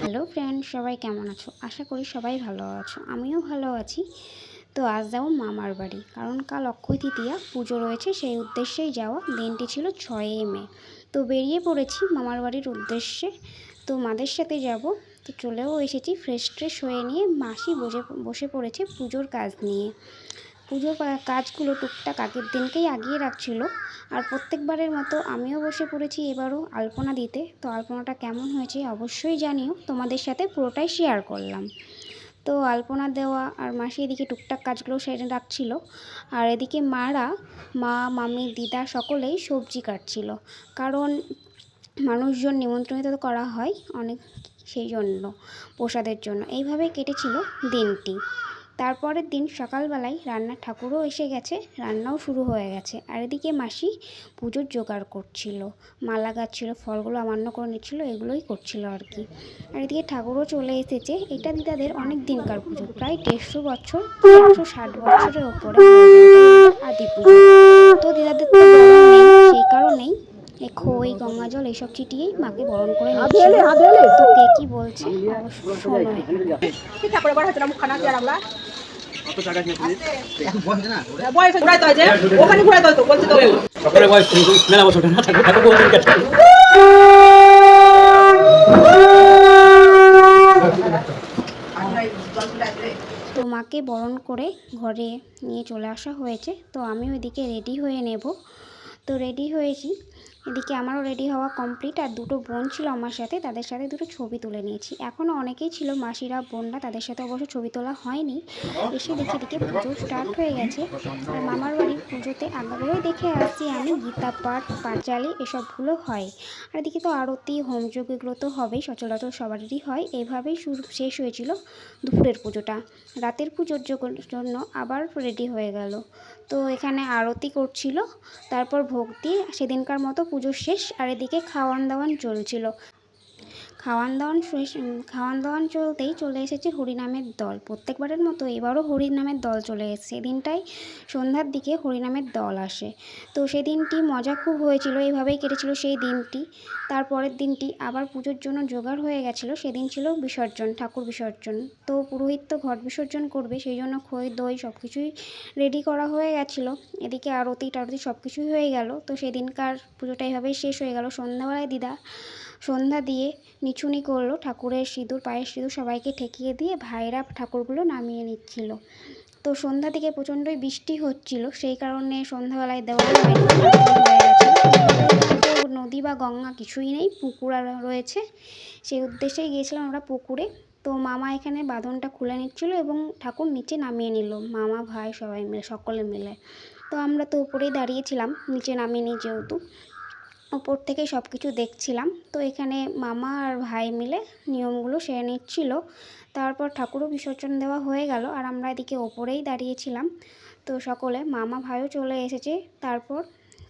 Hello friend, সবাই কেমন আছো? আশা করি সবাই ভালো আছো, আমিও ভালো আছি। তো আজ যাবো মামার বাড়ি, কারণ কাল অক্ষয় তৃতীয়া পুজো রয়েছে, সেই উদ্দেশ্যেই যাওয়া। দিনটি ছিল 6ই মে। তো বেরিয়ে পড়েছি মামার বাড়ির উদ্দেশ্যে। তো মাদের সাথে যাব। তো চলেও এসেছি, ফ্রেশ ট্রেশ হয়ে নিয়ে মাসি বসে পড়েছে পুজোর কাজ নিয়ে। পুজোর কাজগুলো টুকটাক আগের দিনকেই আগিয়ে রাখছিল। আর প্রত্যেকবারের মতো আমিও বসে পড়েছি এবারও আলপনা দিতে। তো আলপনাটা কেমন হয়েছে অবশ্যই জানিও, তোমাদের সাথে পুরোটাই শেয়ার করলাম। তো আলপনা দেওয়া আর মাসি এদিকে টুকটাক কাজগুলো সেরে রাখছিল। আর এদিকে মা, মামি, দিদা সকলেই সবজি কাটছিল, কারণ মানুষজন নিমন্ত্রণিত করা হয় অনেক, সেই জন্য প্রসাদের জন্য। এইভাবেই কেটেছিল দিনটি। তারপরের দিন সকালবেলায় রান্নার ঠাকুরও এসে গেছে, রান্নাও শুরু হয়ে গেছে। আর এদিকে মাসি পুজোর জোগাড় করছিল, মালা গাচ্ছিল, ফলগুলো আমান্য করে নিচ্ছিল, এগুলোই করছিল আর কি। আর এদিকে ঠাকুরও চলে এসেছে। এটা দিদাদের অনেক দিনকার পুজো, প্রায় 150 বছর, 160 বছরের ওপরে হয়ে যায়। এটা দিদাদের আদি পুজো। তো দিদাদের তো বরণ নেই, সেই কারণেই খই, গঙ্গা জল এইসব ছিটিয়েই মাকে বরণ করে নিচ্ছিল। তো কে কি বলছে অবশ্যই শোনো এখানে। অত টাকা খেয়েছিস এখন বন্ধ না বয়স ঘুরাই তো যে ওখানে ঘুরাই দাও তো বলছি তো সকালে বয়স মেলা বছর না থাকে এত বলছেন কেন? তো মাকে বরণ করে ঘরে নিয়ে চলে আসা হয়েছে। তো আমিও এদিকে রেডি হয়ে নেব। তো রেডি হয়েছি, এদিকে আমারও রেডি হওয়া কমপ্লিট। আর দুটো বোন ছিল আমার সাথে, তাদের সাথে দুটো ছবি তুলে নিয়েছি। এখনও অনেকেই ছিল, মাসিরা, বোনরা, তাদের সাথে অবশ্য ছবি তোলা হয়নি। এসে দেখে দিকে পুজো স্টার্ট হয়ে গেছে। আর মামার বাড়ির পুজোতে আগাগোড়াই দেখে আসছি আমি, গীতা পাঠ, পাঁচালি এসবগুলো হয়। আর এদিকে তো আরতি, হোমযজ্ঞ এগুলো তো হবেই, সচরাচর সবারই হয়। এইভাবেই শেষ হয়েছিল দুপুরের পুজোটা। রাতের পুজোর জন্য আবার রেডি হয়ে গেল। তো এখানে আরতি করছিল, তারপর ভোগ দিয়ে সেদিনকার মতো পুজো শেষ। আর এদিকে খাওয়ান দাওয়ান চলছিল। খাওয়ান দাওয়ান চলতেই চলে এসেছে হরিনামের দল। প্রত্যেকবারের মতো এবারও হরিনামের দল চলে এসেছে। সেদিনটাই সন্ধ্যার দিকে হরিনামের দল আসে। তো সেদিনটি মজা খুব হয়েছিল, এইভাবেই কেটেছিল সেই দিনটি। তারপরের দিনটি আবার পুজোর জন্য জোগাড় হয়ে গেছিলো। সেদিন ছিল বিসর্জন, ঠাকুর বিসর্জন। তো পুরোহিত তো ঘট বিসর্জন করবে, সেই জন্য খই, দই সব কিছুই রেডি করা হয়ে গেছিলো। এদিকে আরতি টারতি সব কিছুই হয়ে গেল। তো সেদিনকার পুজোটা এইভাবেই শেষ হয়ে গেল। সন্ধ্যাবেলায় দিদা সন্ধ্যা দিয়ে নিচুনি করলো, ঠাকুরের সিঁদুর, পায়ের সিঁদুর সবাইকে ঠেকিয়ে দিয়ে ভাইরা ঠাকুরগুলো নামিয়ে নিচ্ছিল। তো সন্ধ্যা থেকে প্রচণ্ডই বৃষ্টি হচ্ছিল, সেই কারণে সন্ধ্যাবেলায় দেওয়া হয়নি, রাত্রি হয়ে গেছিলো। তো নদী বা গঙ্গা কিছুই নেই, পুকুর রয়েছে, সেই উদ্দেশ্যেই গিয়েছিলাম আমরা পুকুরে। তো মামা এখানে বাঁধনটা খুলে নিচ্ছিলো এবং ঠাকুর নিচে নামিয়ে নিল, মামা, ভাই সবাই মিলে, সকলে মিলে। তো আমরা তো উপরেই দাঁড়িয়েছিলাম, নিচে নামিয়ে নিই যেহেতু, ওপর থেকে সব কিছু দেখছিলাম। তো এখানে মামা আর ভাই মিলে নিয়মগুলো সেরে নিচ্ছিল। তারপর ঠাকুরও বিসর্জন দেওয়া হয়ে গেল, আর আমরা এদিকে ওপরেই দাঁড়িয়েছিলাম। তো সকলে, মামা, ভাইও চলে এসেছে। তারপর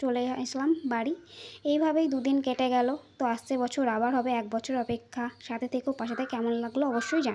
চলে আসলাম বাড়ি। এইভাবেই দুদিন কেটে গেল। তো আসছে বছর আবার হবে, 1 বছর অপেক্ষা। সাথে থেকেও পাশে থেকে কেমন লাগলো অবশ্যই জানাও।